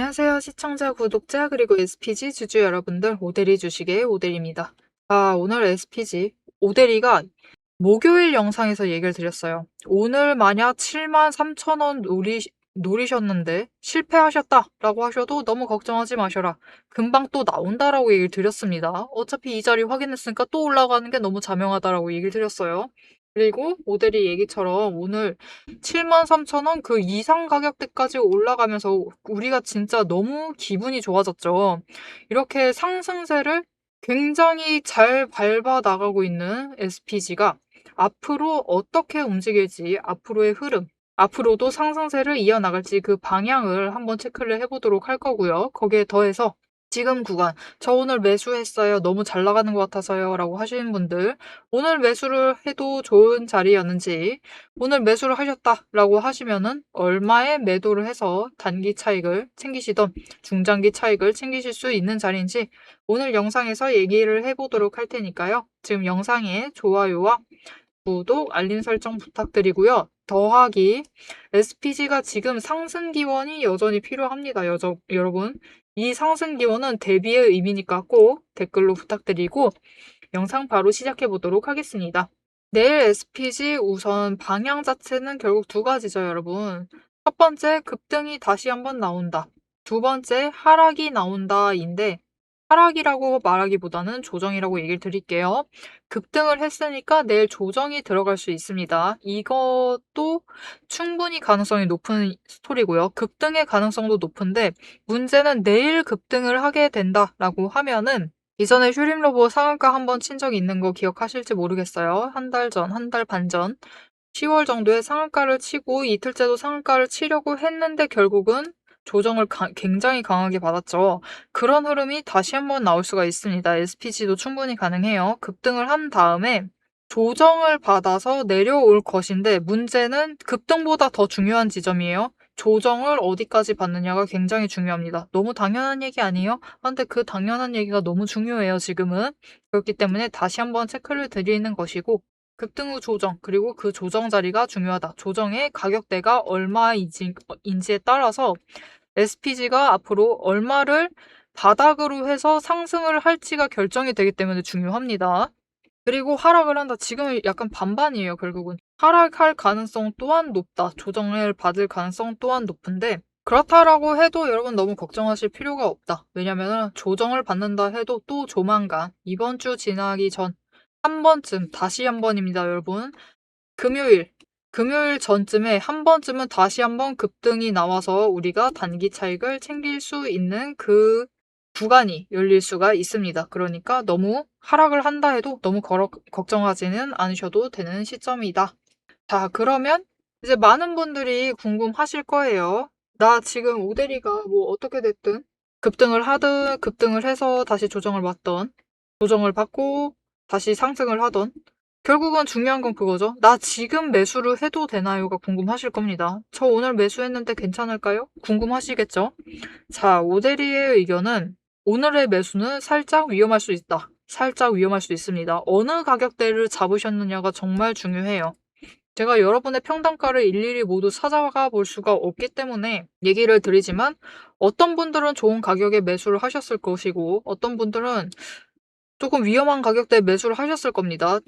안녕하세요. 시청자, 구독자, 그리고 SPG 주주 여러분들, 오대리 주식의 오대리입니다. 오늘 SPG 오대리가 목요일 영상에서 얘기를 드렸어요. 오늘 만약 73,000원 노리셨는데 실패하셨다라고 하셔도 너무 걱정하지 마셔라. 금방 또 나온다라고 얘기를 드렸습니다. 어차피 이 자리 확인했으니까 또 올라가는 게 너무 자명하다라고 얘기를 드렸어요. 그리고 오대리 얘기처럼 오늘 73,000원 그 이상 가격대까지 올라가면서 우리가 진짜 너무 기분이 좋아졌죠. 이렇게 상승세를 굉장히 잘 밟아 나가고 있는 SPG가 앞으로 어떻게 움직일지, 앞으로의 흐름, 앞으로도 상승세를 이어나갈지 그 방향을 한번 체크를 해보도록 할 거고요. 거기에 더해서 지금 구간, 저 오늘 매수했어요. 너무 잘 나가는 것 같아서요. 라고 하시는 분들, 오늘 매수를 해도 좋은 자리였는지, 오늘 매수를 하셨다라고 하시면은 얼마에 매도를 해서 단기 차익을 챙기시던 중장기 차익을 챙기실 수 있는 자리인지 오늘 영상에서 얘기를 해보도록 할 테니까요. 지금 영상에 좋아요와 구독, 알림 설정 부탁드리고요. 더하기 SPG가 지금 상승 기원이 여전히 필요합니다. 여러분. 이 상승 기원은 대비의 의미니까 꼭 댓글로 부탁드리고 영상 바로 시작해 보도록 하겠습니다. 내일 SPG 우선 방향 자체는 결국 두 가지죠, 여러분. 첫 번째, 급등이 다시 한번 나온다. 두 번째, 하락이 나온다인데 하락이라고 말하기보다는 조정이라고 얘기를 드릴게요. 급등을 했으니까 내일 조정이 들어갈 수 있습니다. 이것도 충분히 가능성이 높은 스토리고요. 급등의 가능성도 높은데 문제는 내일 급등을 하게 된다라고 하면은 이전에 휴림로봇 상한가 한번 친 적이 있는 거 기억하실지 모르겠어요. 한 달 전, 한 달 반 전. 10월 정도에 상한가를 치고 이틀째도 상한가를 치려고 했는데 결국은 조정을 굉장히 강하게 받았죠. 그런 흐름이 다시 한번 나올 수가 있습니다. SPG도 충분히 가능해요. 급등을 한 다음에 조정을 받아서 내려올 것인데 문제는 급등보다 더 중요한 지점이에요. 조정을 어디까지 받느냐가 굉장히 중요합니다. 너무 당연한 얘기 아니에요? 근데 그 당연한 얘기가 너무 중요해요, 지금은. 그렇기 때문에 다시 한번 체크를 드리는 것이고 급등 후 조정, 그리고 그 조정 자리가 중요하다. 조정의 가격대가 얼마인지에 따라서 SPG가 앞으로 얼마를 바닥으로 해서 상승을 할지가 결정이 되기 때문에 중요합니다. 그리고 하락을 한다. 지금 약간 반반이에요, 결국은. 하락할 가능성 또한 높다. 조정을 받을 가능성 또한 높은데 그렇다라고 해도 여러분 너무 걱정하실 필요가 없다. 왜냐면 조정을 받는다 해도 또 조만간 이번 주 지나기 전 한 번쯤 다시 한 번입니다, 여러분. 금요일 전쯤에 한 번쯤은 다시 한번 급등이 나와서 우리가 단기 차익을 챙길 수 있는 그 구간이 열릴 수가 있습니다. 그러니까 너무 하락을 한다 해도 너무 걱정하지는 않으셔도 되는 시점이다. 자, 그러면 이제 많은 분들이 궁금하실 거예요. 나 지금 오대리가 뭐 어떻게 됐든 급등을 하든 급등을 해서 다시 조정을 받던 조정을 받고 다시 상승을 하던 결국은 중요한 건 그거죠. 나 지금 매수를 해도 되나요가 궁금하실 겁니다. 저 오늘 매수했는데 괜찮을까요? 궁금하시겠죠? 자, 오대리의 의견은 오늘의 매수는 살짝 위험할 수 있다. 살짝 위험할 수 있습니다. 어느 가격대를 잡으셨느냐가 정말 중요해요. 제가 여러분의 평단가를 일일이 모두 찾아가 볼 수가 없기 때문에 얘기를 드리지만 어떤 분들은 좋은 가격에 매수를 하셨을 것이고 어떤 분들은 조금 위험한 가격대에 매수를 하셨을 겁니다.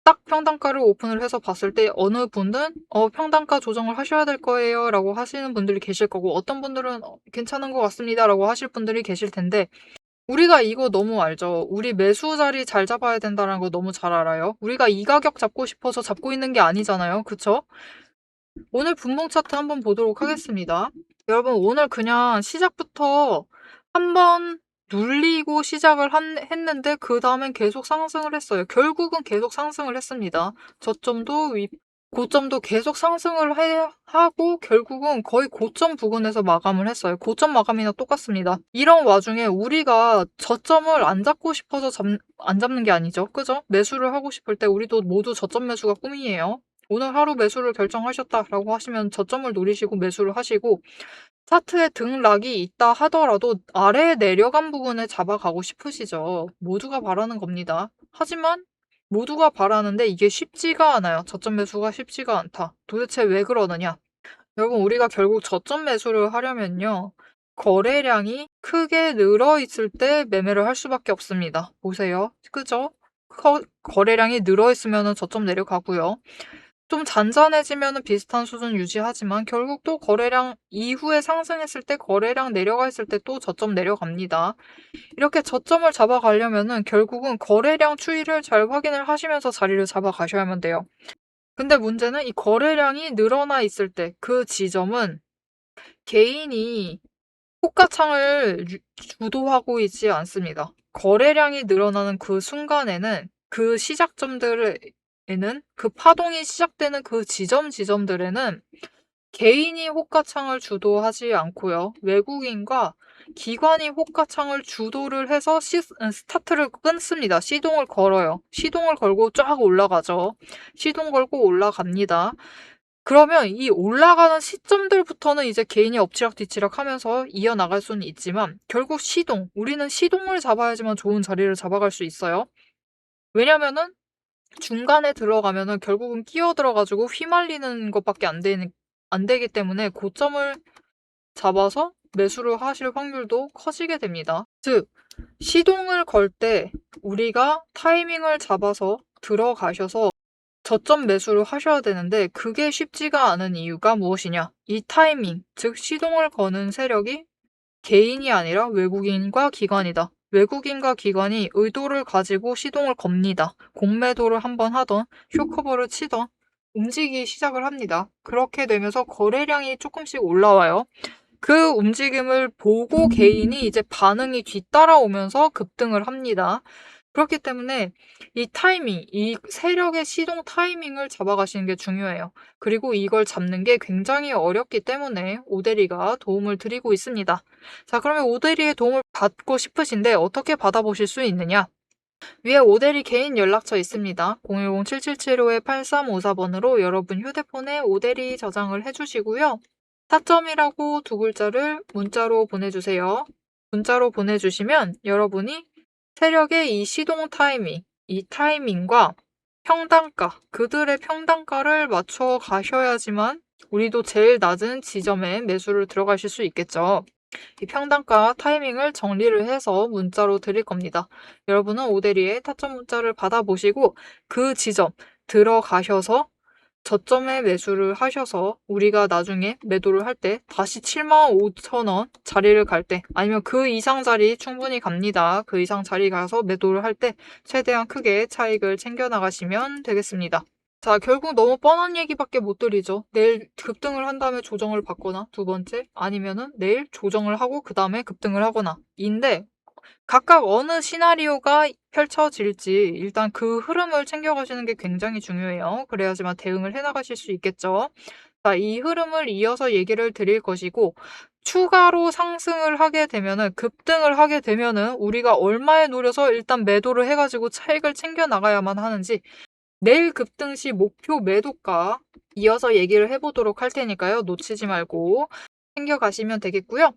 딱 평단가를 오픈을 해서 봤을 때 어느 분은 평단가 조정을 하셔야 될 거예요 라고 하시는 분들이 계실 거고 어떤 분들은 괜찮은 것 같습니다 라고 하실 분들이 계실 텐데 우리가 이거 너무 알죠. 우리 매수 자리 잘 잡아야 된다는 거 너무 잘 알아요. 우리가 이 가격 잡고 싶어서 잡고 있는 게 아니잖아요. 그쵸? 오늘 분봉 차트 한번 보도록 하겠습니다. 여러분 오늘 그냥 시작부터 한번 눌리고 시작을 했는데 그 다음엔 계속 상승을 했어요. 결국은 계속 상승을 했습니다. 고점도 계속 상승을 하고 결국은 거의 고점 부근에서 마감을 했어요. 고점 마감이나 똑같습니다. 이런 와중에 우리가 저점을 안 잡고 싶어서 안 잡는 게 아니죠. 그죠? 매수를 하고 싶을 때 우리도 모두 저점 매수가 꿈이에요. 오늘 하루 매수를 결정하셨다라고 하시면 저점을 노리시고 매수를 하시고 차트에 등락이 있다 하더라도 아래에 내려간 부분에 잡아가고 싶으시죠. 모두가 바라는 겁니다. 하지만 모두가 바라는데 이게 쉽지가 않아요. 저점 매수가 쉽지가 않다. 도대체 왜 그러느냐? 여러분 우리가 결국 저점 매수를 하려면요. 거래량이 크게 늘어 있을 때 매매를 할 수밖에 없습니다. 보세요. 그죠? 거래량이 늘어 있으면 저점 내려가고요. 좀 잔잔해지면 비슷한 수준 유지하지만 결국 또 거래량 이후에 상승했을 때 거래량 내려가 있을 때 또 저점 내려갑니다. 이렇게 저점을 잡아가려면은 결국은 거래량 추이를 잘 확인을 하시면서 자리를 잡아가셔야만 돼요. 근데 문제는 이 거래량이 늘어나 있을 때 그 지점은 개인이 호가창을 주도하고 있지 않습니다. 거래량이 늘어나는 그 순간에는 그 시작점들에는 그 파동이 시작되는 그 지점들에는 개인이 호가창을 주도하지 않고요. 외국인과 기관이 호가창을 주도를 해서 스타트를 끊습니다. 시동을 걸어요. 시동을 걸고 쫙 올라가죠. 시동 걸고 올라갑니다. 그러면 이 올라가는 시점들부터는 이제 개인이 엎치락뒤치락 하면서 이어나갈 수는 있지만 결국 우리는 시동을 잡아야지만 좋은 자리를 잡아갈 수 있어요. 왜냐면은 중간에 들어가면은 결국은 끼어 들어가지고 휘말리는 것밖에 안 되기 때문에 고점을 잡아서 매수를 하실 확률도 커지게 됩니다. 즉, 시동을 걸 때 우리가 타이밍을 잡아서 들어가셔서 저점 매수를 하셔야 되는데 그게 쉽지가 않은 이유가 무엇이냐? 이 타이밍, 즉 시동을 거는 세력이 개인이 아니라 외국인과 기관이다. 외국인과 기관이 의도를 가지고 시동을 겁니다. 공매도를 한번 하던 쇼커버를 치던 움직이기 시작을 합니다. 그렇게 되면서 거래량이 조금씩 올라와요. 그 움직임을 보고 개인이 이제 반응이 뒤따라오면서 급등을 합니다. 그렇기 때문에 이 타이밍, 이 세력의 시동 타이밍을 잡아가시는 게 중요해요. 그리고 이걸 잡는 게 굉장히 어렵기 때문에 오대리가 도움을 드리고 있습니다. 자, 그러면 오대리의 도움을 받고 싶으신데 어떻게 받아보실 수 있느냐? 위에 오대리 개인 연락처 있습니다. 010-7775-8354번으로 여러분 휴대폰에 오대리 저장을 해주시고요. 타점이라고 두 글자를 문자로 보내주세요. 문자로 보내주시면 여러분이 세력의 이 시동 타이밍, 이 타이밍과 평단가, 그들의 평단가를 맞춰 가셔야지만 우리도 제일 낮은 지점에 매수를 들어가실 수 있겠죠. 이 평단가 타이밍을 정리를 해서 문자로 드릴 겁니다. 여러분은 오대리의 타점 문자를 받아보시고 그 지점 들어가셔서 저점에 매수를 하셔서 우리가 나중에 매도를 할 때 다시 75,000원 자리를 갈 때 아니면 그 이상 자리 충분히 갑니다. 그 이상 자리 가서 매도를 할 때 최대한 크게 차익을 챙겨 나가시면 되겠습니다. 자, 결국 너무 뻔한 얘기밖에 못 드리죠. 내일 급등을 한 다음에 조정을 받거나 두 번째 아니면은 내일 조정을 하고 그 다음에 급등을 하거나 인데 각각 어느 시나리오가 펼쳐질지 일단 그 흐름을 챙겨가시는 게 굉장히 중요해요. 그래야지만 대응을 해나가실 수 있겠죠. 자, 이 흐름을 이어서 얘기를 드릴 것이고 추가로 상승을 하게 되면은 급등을 하게 되면은 우리가 얼마에 노려서 일단 매도를 해가지고 차익을 챙겨 나가야만 하는지 내일 급등 시 목표 매도가 이어서 얘기를 해보도록 할 테니까요. 놓치지 말고 챙겨가시면 되겠고요.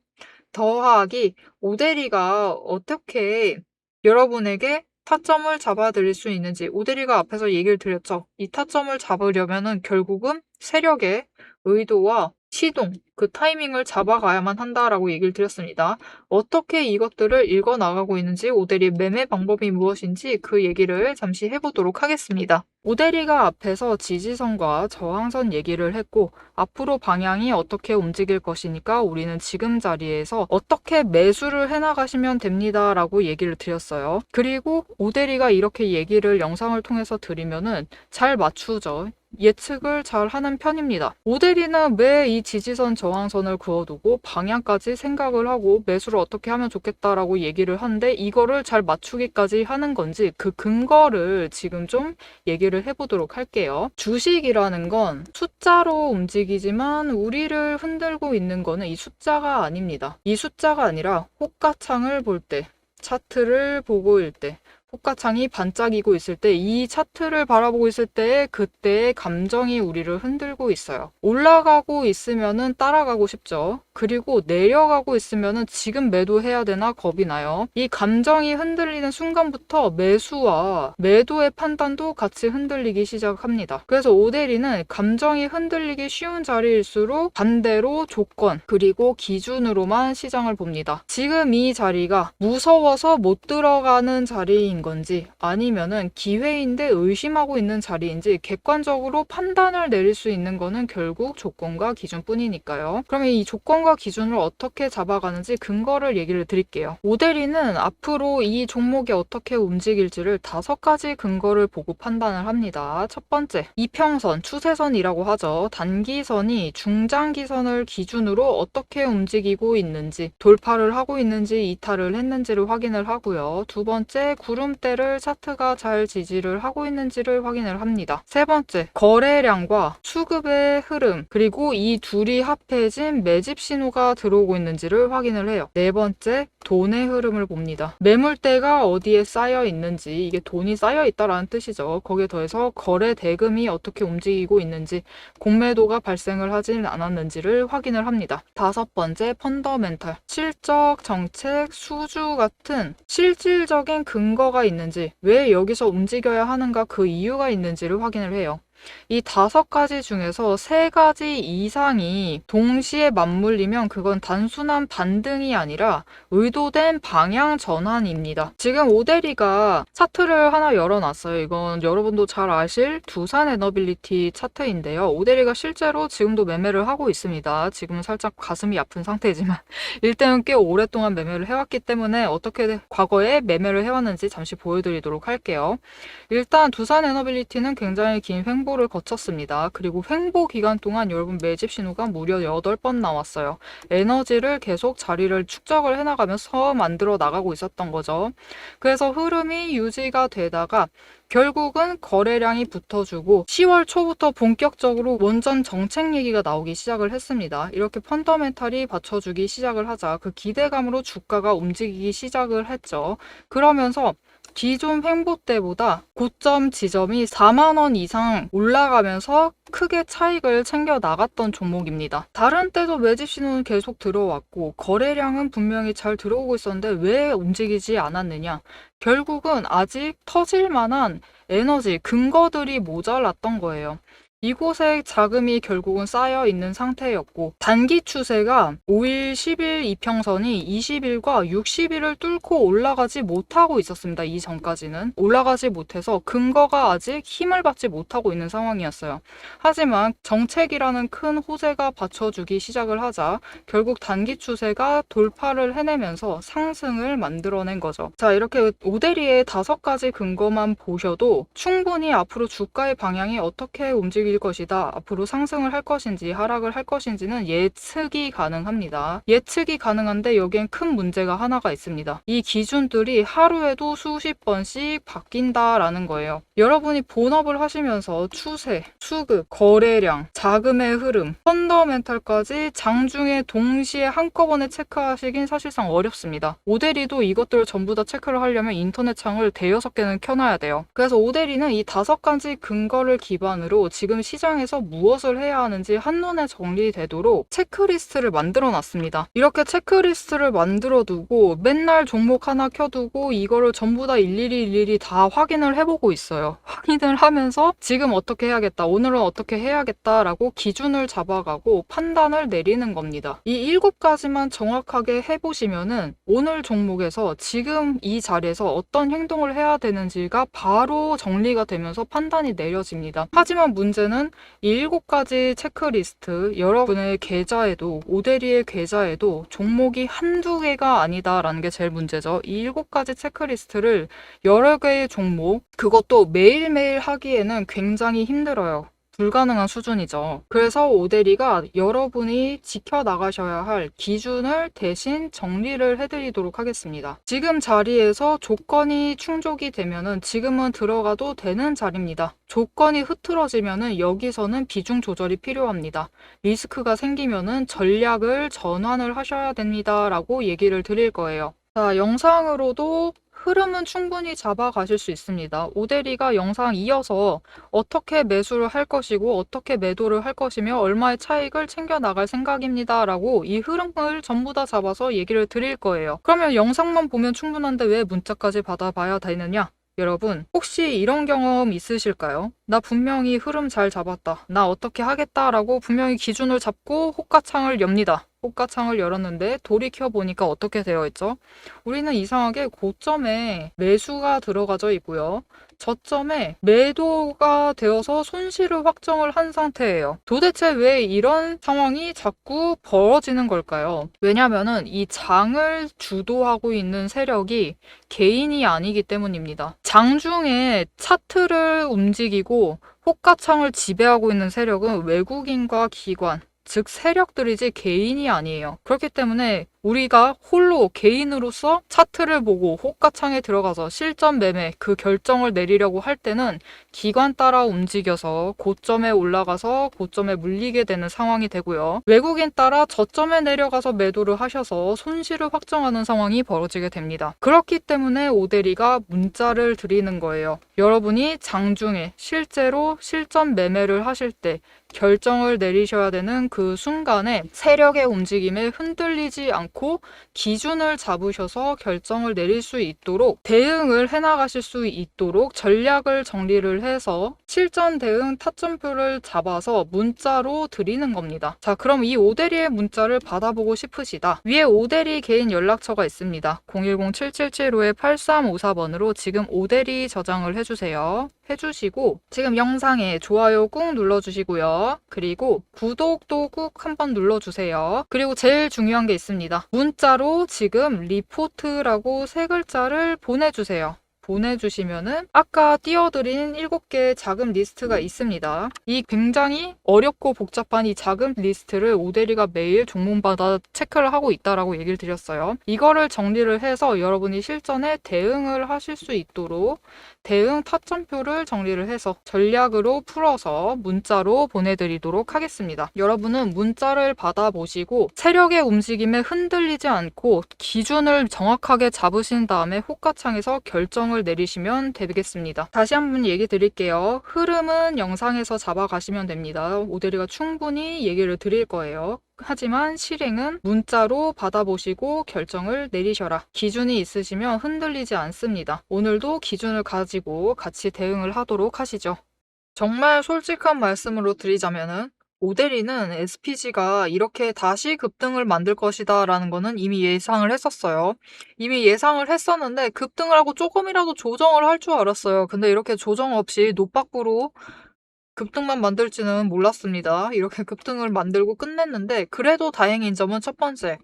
더하기 오대리가 어떻게 여러분에게 타점을 잡아드릴 수 있는지 오대리가 앞에서 얘기를 드렸죠. 이 타점을 잡으려면은 결국은 세력의 의도와 시동, 그 타이밍을 잡아가야만 한다라고 얘기를 드렸습니다. 어떻게 이것들을 읽어나가고 있는지 오대리 매매 방법이 무엇인지 그 얘기를 잠시 해보도록 하겠습니다. 오대리가 앞에서 지지선과 저항선 얘기를 했고 앞으로 방향이 어떻게 움직일 것이니까 우리는 지금 자리에서 어떻게 매수를 해나가시면 됩니다 라고 얘기를 드렸어요. 그리고 오대리가 이렇게 얘기를 영상을 통해서 드리면은 잘 맞추죠. 예측을 잘 하는 편입니다. 오대리는 왜 이 지지선 저항선을 그어두고 방향까지 생각을 하고 매수를 어떻게 하면 좋겠다라고 얘기를 하는데 이거를 잘 맞추기까지 하는 건지 그 근거를 지금 좀 얘기를 해보도록 할게요. 주식이라는 건 숫자로 움직이지만 우리를 흔들고 있는 거는 이 숫자가 아닙니다. 이 숫자가 아니라 호가창을 볼 때, 차트를 보고일 때, 호가창이 반짝이고 있을 때 이 차트를 바라보고 있을 때 그때의 감정이 우리를 흔들고 있어요. 올라가고 있으면은 따라가고 싶죠. 그리고 내려가고 있으면은 지금 매도해야 되나 겁이 나요. 이 감정이 흔들리는 순간부터 매수와 매도의 판단도 같이 흔들리기 시작합니다. 그래서 오데리는 감정이 흔들리기 쉬운 자리일수록 반대로 조건 그리고 기준으로만 시장을 봅니다. 지금 이 자리가 무서워서 못 들어가는 자리인 건지 아니면은 기회인데 의심하고 있는 자리인지 객관적으로 판단을 내릴 수 있는 거는 결국 조건과 기준뿐이니까요. 그러면 이 조건과 기준을 어떻게 잡아가는지 근거를 얘기를 드릴게요. 오데리는 앞으로 이 종목이 어떻게 움직일지를 5가지 근거를 보고 판단을 합니다. 첫 번째, 이평선, 추세선이라고 하죠. 단기선이 중장기선을 기준으로 어떻게 움직이고 있는지, 돌파를 하고 있는지 이탈을 했는지를 확인을 하고요. 두 번째, 구름대를 차트가 잘 지지를 하고 있는지를 확인을 합니다. 세 번째, 거래량과 수급의 흐름, 그리고 이 둘이 합해진 매집 신호가 들어오고 있는지를 확인을 해요. 네 번째, 돈의 흐름을 봅니다. 매물대가 어디에 쌓여 있는지, 이게 돈이 쌓여 있다라는 뜻이죠. 거기에 더해서 거래 대금이 어떻게 움직이고 있는지, 공매도가 발생을 하진 않았는지를 확인을 합니다. 다섯 번째, 펀더멘탈, 실적, 정책, 수주 같은 실질적인 근거가 있는지, 왜 여기서 움직여야 하는가 그 이유가 있는지를 확인을 해요. 이 5가지 중에서 3가지 이상이 동시에 맞물리면 그건 단순한 반등이 아니라 의도된 방향 전환입니다. 지금 오데리가 차트를 하나 열어놨어요. 이건 여러분도 잘 아실 두산 에너빌리티 차트인데요. 오데리가 실제로 지금도 매매를 하고 있습니다. 지금은 살짝 가슴이 아픈 상태지만 일단은 꽤 오랫동안 매매를 해왔기 때문에 어떻게 과거에 매매를 해왔는지 잠시 보여드리도록 할게요. 일단 두산 에너빌리티는 굉장히 긴 횡보를 거쳤습니다. 그리고 횡보 기간 동안 여러분 매집 신호가 무려 8번 나왔어요. 에너지를 계속 자리를 축적을 해나가면서 만들어 나가고 있었던 거죠. 그래서 흐름이 유지가 되다가 결국은 거래량이 붙어주고 10월 초부터 본격적으로 원전 정책 얘기가 나오기 시작을 했습니다. 이렇게 펀더멘탈이 받쳐주기 시작을 하자 그 기대감으로 주가가 움직이기 시작을 했죠. 그러면서 기존 횡보 때보다 고점 지점이 4만 원 이상 올라가면서 크게 차익을 챙겨 나갔던 종목입니다. 다른 때도 매집 신호는 계속 들어왔고 거래량은 분명히 잘 들어오고 있었는데 왜 움직이지 않았느냐? 결국은 아직 터질 만한 에너지, 근거들이 모자랐던 거예요. 이곳에 자금이 결국은 쌓여 있는 상태였고 단기 추세가 5일, 10일 이평선이 20일과 60일을 뚫고 올라가지 못하고 있었습니다. 이전까지는 올라가지 못해서 근거가 아직 힘을 받지 못하고 있는 상황이었어요. 하지만 정책이라는 큰 호재가 받쳐주기 시작을 하자 결국 단기 추세가 돌파를 해내면서 상승을 만들어낸 거죠. 자, 이렇게 오데리의 5가지 근거만 보셔도 충분히 앞으로 주가의 방향이 어떻게 움직일 것이다. 앞으로 상승을 할 것인지 하락을 할 것인지는 예측이 가능합니다. 예측이 가능한데 여기엔 큰 문제가 하나가 있습니다. 이 기준들이 하루에도 수십 번씩 바뀐다라는 거예요. 여러분이 본업을 하시면서 추세, 수급, 거래량, 자금의 흐름, 펀더멘탈까지 장중에 동시에 한꺼번에 체크하시긴 사실상 어렵습니다. 오데리도 이것들을 전부 다 체크를 하려면 인터넷 창을 5-6개는 켜놔야 돼요. 그래서 오데리는 이 5가지 근거를 기반으로 지금 시장에서 무엇을 해야 하는지 한눈에 정리되도록 체크리스트를 만들어 놨습니다. 이렇게 체크리스트를 만들어 두고 맨날 종목 하나 켜두고 이거를 전부 다 일일이 다 확인을 해보고 있어요. 확인을 하면서 지금 어떻게 해야겠다, 오늘은 어떻게 해야겠다라고 기준을 잡아가고 판단을 내리는 겁니다. 이 7가지만 정확하게 해보시면은 오늘 종목에서 지금 이 자리에서 어떤 행동을 해야 되는지가 바로 정리가 되면서 판단이 내려집니다. 하지만 문제는 이 7가지 체크리스트 여러분의 계좌에도 오데리의 계좌에도 종목이 한두 개가 아니다라는 게 제일 문제죠. 이 7가지 체크리스트를 여러 개의 종목 그것도 매일매일 하기에는 굉장히 힘들어요. 불가능한 수준이죠. 그래서 오데리가 여러분이 지켜나가셔야 할 기준을 대신 정리를 해드리도록 하겠습니다. 지금 자리에서 조건이 충족이 되면은 지금은 들어가도 되는 자리입니다. 조건이 흐트러지면은 여기서는 비중 조절이 필요합니다. 리스크가 생기면은 전략을 전환을 하셔야 됩니다. 라고 얘기를 드릴 거예요. 자, 영상으로도 흐름은 충분히 잡아가실 수 있습니다. 오대리가 영상 이어서 어떻게 매수를 할 것이고 어떻게 매도를 할 것이며 얼마의 차익을 챙겨 나갈 생각입니다 라고 이 흐름을 전부 다 잡아서 얘기를 드릴 거예요. 그러면 영상만 보면 충분한데 왜 문자까지 받아봐야 되느냐? 여러분, 혹시 이런 경험 있으실까요? 나 분명히 흐름 잘 잡았다. 나 어떻게 하겠다라고 분명히 기준을 잡고 호가창을 엽니다. 호가창을 열었는데 돌이켜보니까 어떻게 되어 있죠? 우리는 이상하게 고점에 매수가 들어가져 있고요. 저점에 매도가 되어서 손실을 확정을 한 상태예요. 도대체 왜 이런 상황이 자꾸 벌어지는 걸까요? 왜냐면은 이 장을 주도하고 있는 세력이 개인이 아니기 때문입니다. 장중에 차트를 움직이고 호가창을 지배하고 있는 세력은 외국인과 기관, 즉 세력들이지 개인이 아니에요. 그렇기 때문에 우리가 홀로 개인으로서 차트를 보고 호가창에 들어가서 실전 매매 그 결정을 내리려고 할 때는 기관 따라 움직여서 고점에 올라가서 고점에 물리게 되는 상황이 되고요. 외국인 따라 저점에 내려가서 매도를 하셔서 손실을 확정하는 상황이 벌어지게 됩니다. 그렇기 때문에 오대리가 문자를 드리는 거예요. 여러분이 장중에 실제로 실전 매매를 하실 때 결정을 내리셔야 되는 그 순간에 세력의 움직임에 흔들리지 않고 기준을 잡으셔서 결정을 내릴 수 있도록 대응을 해나가실 수 있도록 전략을 정리를 해서 실전 대응 타점표를 잡아서 문자로 드리는 겁니다. 자, 그럼 이 오대리의 문자를 받아보고 싶으시다. 위에 오대리 개인 연락처가 있습니다. 010-7775-8354번으로 지금 오대리 저장을 해주세요. 해주시고 지금 영상에 좋아요 꾹 눌러주시고요. 그리고 구독도 꾹 한번 눌러주세요. 그리고 제일 중요한 게 있습니다. 문자로 지금 리포트라고 세 글자를 보내주세요. 보내주시면은 아까 띄워드린 7개의 자금 리스트가 있습니다. 이 굉장히 어렵고 복잡한 이 자금 리스트를 오대리가 매일 종목마다 체크를 하고 있다라고 얘기를 드렸어요. 이거를 정리를 해서 여러분이 실전에 대응을 하실 수 있도록 대응 타점표를 정리를 해서 전략으로 풀어서 문자로 보내드리도록 하겠습니다. 여러분은 문자를 받아보시고 세력의 움직임에 흔들리지 않고 기준을 정확하게 잡으신 다음에 호가창에서 결정을 내리시면 되겠습니다. 다시 한번 얘기 드릴게요. 흐름은 영상에서 잡아가시면 됩니다. 오대리가 충분히 얘기를 드릴 거예요. 하지만 실행은 문자로 받아보시고 결정을 내리셔라. 기준이 있으시면 흔들리지 않습니다. 오늘도 기준을 가지고 같이 대응을 하도록 하시죠. 정말 솔직한 말씀으로 드리자면은 오대리는 SPG가 이렇게 다시 급등을 만들 것이다 라는 거는 이미 예상을 했었어요. 이미 예상을 했었는데 급등을 하고 조금이라도 조정을 할 줄 알았어요. 근데 이렇게 조정 없이 노박으로 급등만 만들지는 몰랐습니다. 이렇게 급등을 만들고 끝냈는데 그래도 다행인 점은 첫 번째,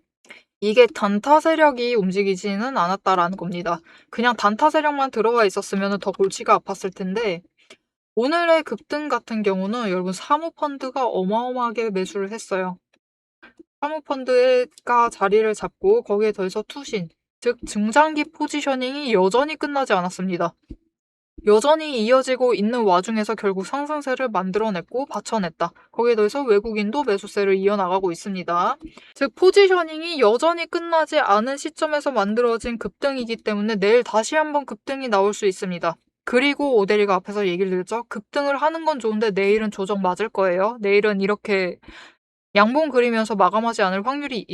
이게 단타 세력이 움직이지는 않았다라는 겁니다. 그냥 단타 세력만 들어와 있었으면 더 골치가 아팠을 텐데 오늘의 급등 같은 경우는 여러분 사모펀드가 어마어마하게 매수를 했어요. 사모펀드가 자리를 잡고 거기에 더해서 투신, 즉 중장기 포지셔닝이 여전히 끝나지 않았습니다. 여전히 이어지고 있는 와중에서 결국 상승세를 만들어냈고 받쳐냈다. 거기에 더해서 외국인도 매수세를 이어나가고 있습니다. 즉 포지셔닝이 여전히 끝나지 않은 시점에서 만들어진 급등이기 때문에 내일 다시 한번 급등이 나올 수 있습니다. 그리고 오대리가 앞에서 얘기를 드렸죠. 급등을 하는 건 좋은데 내일은 조정 맞을 거예요. 내일은 이렇게 양봉 그리면서 마감하지 않을 확률이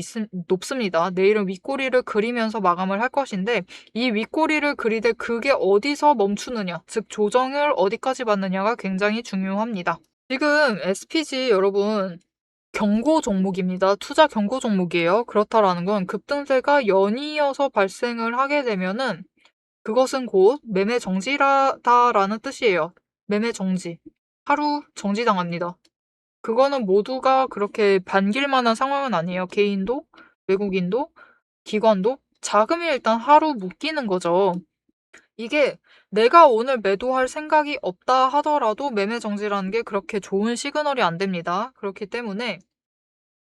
높습니다. 내일은 윗꼬리를 그리면서 마감을 할 것인데 이 윗꼬리를 그리되 그게 어디서 멈추느냐, 즉 조정을 어디까지 받느냐가 굉장히 중요합니다. 지금 SPG 여러분 경고 종목입니다. 투자 경고 종목이에요. 그렇다라는 건 급등세가 연이어서 발생을 하게 되면은 그것은 곧 매매 정지라다라는 뜻이에요. 매매 정지. 하루 정지당합니다. 그거는 모두가 그렇게 반길 만한 상황은 아니에요. 개인도, 외국인도, 기관도. 자금이 일단 하루 묶이는 거죠. 이게 내가 오늘 매도할 생각이 없다 하더라도 매매 정지라는 게 그렇게 좋은 시그널이 안 됩니다. 그렇기 때문에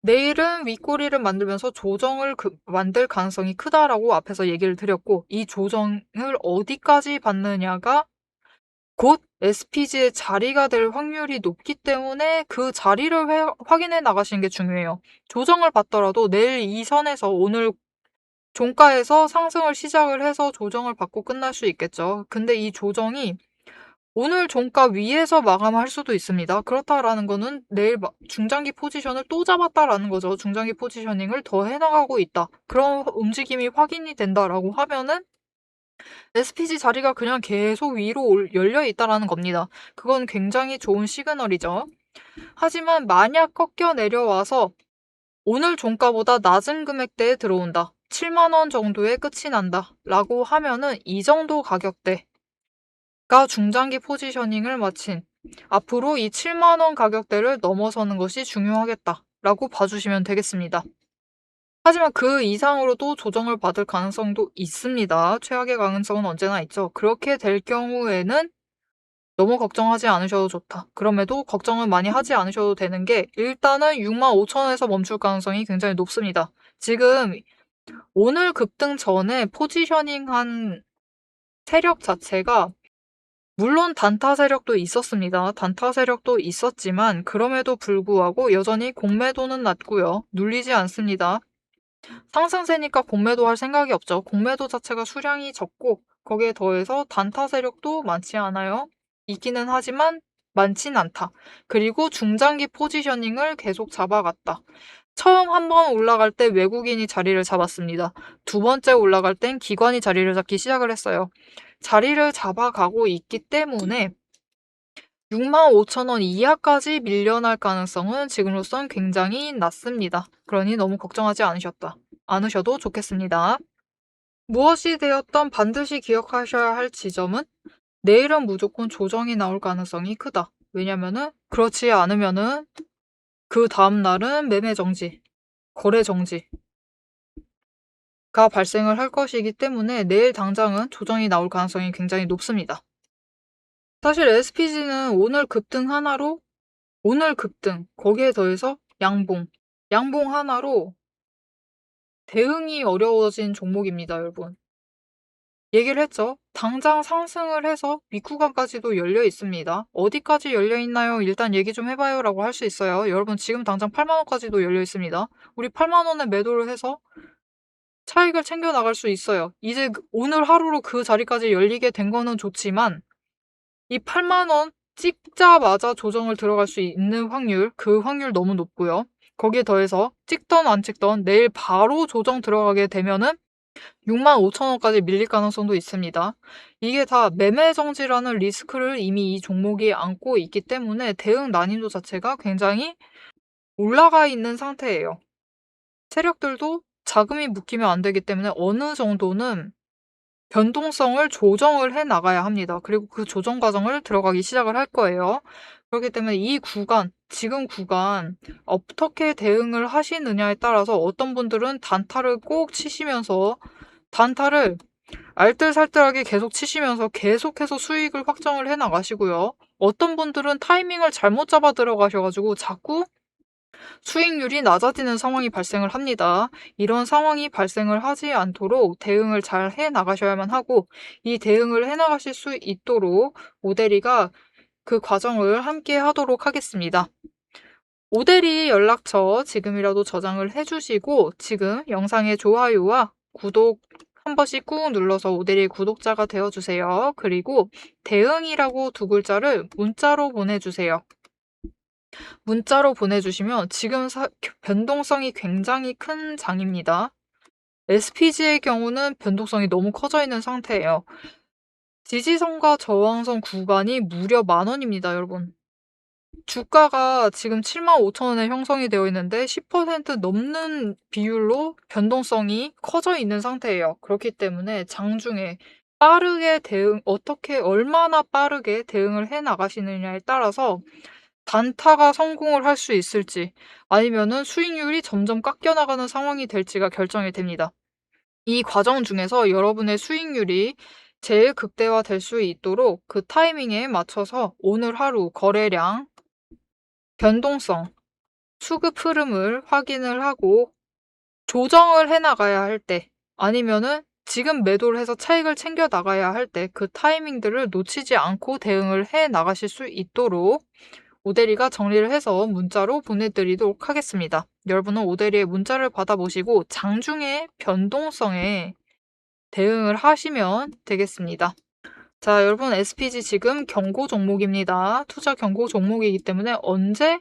내일은 윗꼬리를 만들면서 조정을 만들 가능성이 크다라고 앞에서 얘기를 드렸고 이 조정을 어디까지 받느냐가 곧 SPG의 자리가 될 확률이 높기 때문에 그 자리를 확인해 나가시는 게 중요해요. 조정을 받더라도 내일 이 선에서 오늘 종가에서 상승을 시작을 해서 조정을 받고 끝날 수 있겠죠. 근데 이 조정이 오늘 종가 위에서 마감할 수도 있습니다. 그렇다라는 거는 내일 중장기 포지션을 또 잡았다라는 거죠. 중장기 포지셔닝을 더 해나가고 있다. 그런 움직임이 확인이 된다라고 하면은 SPG 자리가 그냥 계속 위로 열려 있다라는 겁니다. 그건 굉장히 좋은 시그널이죠. 하지만 만약 꺾여 내려와서 오늘 종가보다 낮은 금액대에 들어온다. 7만 원 정도에 끝이 난다. 라고 하면은 이 정도 가격대가 중장기 포지셔닝을 마친 앞으로 이 7만 원 가격대를 넘어서는 것이 중요하겠다. 라고 봐주시면 되겠습니다. 하지만 그 이상으로도 조정을 받을 가능성도 있습니다. 최악의 가능성은 언제나 있죠. 그렇게 될 경우에는 너무 걱정하지 않으셔도 좋다. 그럼에도 걱정은 많이 하지 않으셔도 되는 게 일단은 65,000원에서 멈출 가능성이 굉장히 높습니다. 지금 오늘 급등 전에 포지셔닝한 세력 자체가 물론 단타 세력도 있었습니다. 단타 세력도 있었지만 그럼에도 불구하고 여전히 공매도는 낮고요. 눌리지 않습니다. 상승세니까 공매도 할 생각이 없죠. 공매도 자체가 수량이 적고 거기에 더해서 단타 세력도 많지 않아요. 있기는 하지만 많진 않다. 그리고 중장기 포지셔닝을 계속 잡아갔다. 처음 한번 올라갈 때 외국인이 자리를 잡았습니다. 두 번째 올라갈 땐 기관이 자리를 잡기 시작을 했어요. 자리를 잡아가고 있기 때문에 65,000원 이하까지 밀려날 가능성은 지금으로선 굉장히 낮습니다. 그러니 너무 걱정하지 않으셔도 좋겠습니다. 무엇이 되었던 반드시 기억하셔야 할 지점은 내일은 무조건 조정이 나올 가능성이 크다. 왜냐면은 그렇지 않으면은 그 다음 날은 매매 정지, 거래 정지가 발생을 할 것이기 때문에 내일 당장은 조정이 나올 가능성이 굉장히 높습니다. 사실 SPG는 오늘 급등 하나로 오늘 급등 거기에 더해서 양봉 하나로 대응이 어려워진 종목입니다, 여러분. 얘기를 했죠. 당장 상승을 해서 윗구간까지도 열려 있습니다. 어디까지 열려 있나요? 일단 얘기 좀 해봐요 라고 할 수 있어요. 여러분 지금 당장 8만 원까지도 열려 있습니다. 우리 8만 원에 매도를 해서 차익을 챙겨 나갈 수 있어요. 이제 오늘 하루로 그 자리까지 열리게 된 거는 좋지만 이 8만 원 찍자마자 조정을 들어갈 수 있는 확률, 그 확률 너무 높고요. 거기에 더해서 찍던 안 찍던 내일 바로 조정 들어가게 되면은 65,000원까지 밀릴 가능성도 있습니다. 이게 다 매매 정지라는 리스크를 이미 이 종목이 안고 있기 때문에 대응 난이도 자체가 굉장히 올라가 있는 상태예요. 세력들도 자금이 묶이면 안 되기 때문에 어느 정도는 변동성을 조정을 해 나가야 합니다. 그리고 그 조정 과정을 들어가기 시작을 할 거예요. 그렇기 때문에 이 구간, 지금 구간 어떻게 대응을 하시느냐에 따라서 어떤 분들은 단타를 꼭 치시면서 단타를 알뜰살뜰하게 계속 치시면서 계속해서 수익을 확정을 해 나가시고요. 어떤 분들은 타이밍을 잘못 잡아 들어가셔가지고 자꾸 수익률이 낮아지는 상황이 발생을 합니다. 이런 상황이 발생을 하지 않도록 대응을 잘 해 나가셔야만 하고 이 대응을 해 나가실 수 있도록 오대리가 그 과정을 함께 하도록 하겠습니다. 오대리 연락처 지금이라도 저장을 해주시고 지금 영상의 좋아요와 구독 한 번씩 꾹 눌러서 오대리 구독자가 되어주세요. 그리고 대응이라고 두 글자를 문자로 보내주세요. 문자로 보내주시면 지금 변동성이 굉장히 큰 장입니다. SPG의 경우는 변동성이 너무 커져 있는 상태예요. 지지선과 저항선 구간이 무려 10,000원입니다, 여러분. 주가가 지금 75,000원에 형성이 되어 있는데 10% 넘는 비율로 변동성이 커져 있는 상태예요. 그렇기 때문에 장중에 빠르게 얼마나 빠르게 대응을 해 나가시느냐에 따라서 단타가 성공을 할 수 있을지 아니면은 수익률이 점점 깎여 나가는 상황이 될지가 결정이 됩니다. 이 과정 중에서 여러분의 수익률이 제일 극대화될 수 있도록 그 타이밍에 맞춰서 오늘 하루 거래량, 변동성, 수급 흐름을 확인을 하고 조정을 해 나가야 할 때 아니면은 지금 매도를 해서 차익을 챙겨 나가야 할 때 그 타이밍들을 놓치지 않고 대응을 해 나가실 수 있도록 오대리가 정리를 해서 문자로 보내드리도록 하겠습니다. 여러분은 오대리의 문자를 받아보시고 장중의 변동성에 대응을 하시면 되겠습니다. 자, 여러분 SPG 지금 경고 종목입니다. 투자 경고 종목이기 때문에 언제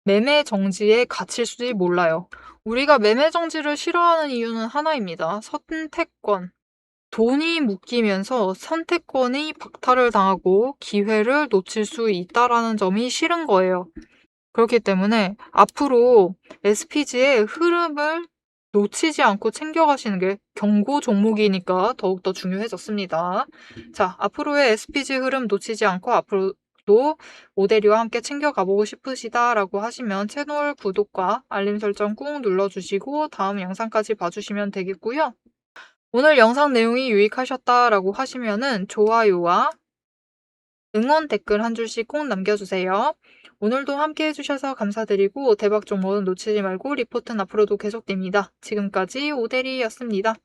매매 정지에 갇힐지 몰라요. 우리가 매매 정지를 싫어하는 이유는 하나입니다. 선택권. 돈이 묶이면서 선택권이 박탈을 당하고 기회를 놓칠 수 있다라는 점이 싫은 거예요. 그렇기 때문에 앞으로 SPG의 흐름을 놓치지 않고 챙겨가시는 게 경고 종목이니까 더욱더 중요해졌습니다. 자, 앞으로의 SPG 흐름 놓치지 않고 앞으로도 오대리와 함께 챙겨가보고 싶으시다라고 하시면 채널 구독과 알림 설정 꾹 눌러주시고 다음 영상까지 봐주시면 되겠고요. 오늘 영상 내용이 유익하셨다라고 하시면은 좋아요와 응원 댓글 한 줄씩 꼭 남겨주세요. 오늘도 함께 해주셔서 감사드리고 대박 종목은 놓치지 말고 리포트는 앞으로도 계속됩니다. 지금까지 오대리였습니다.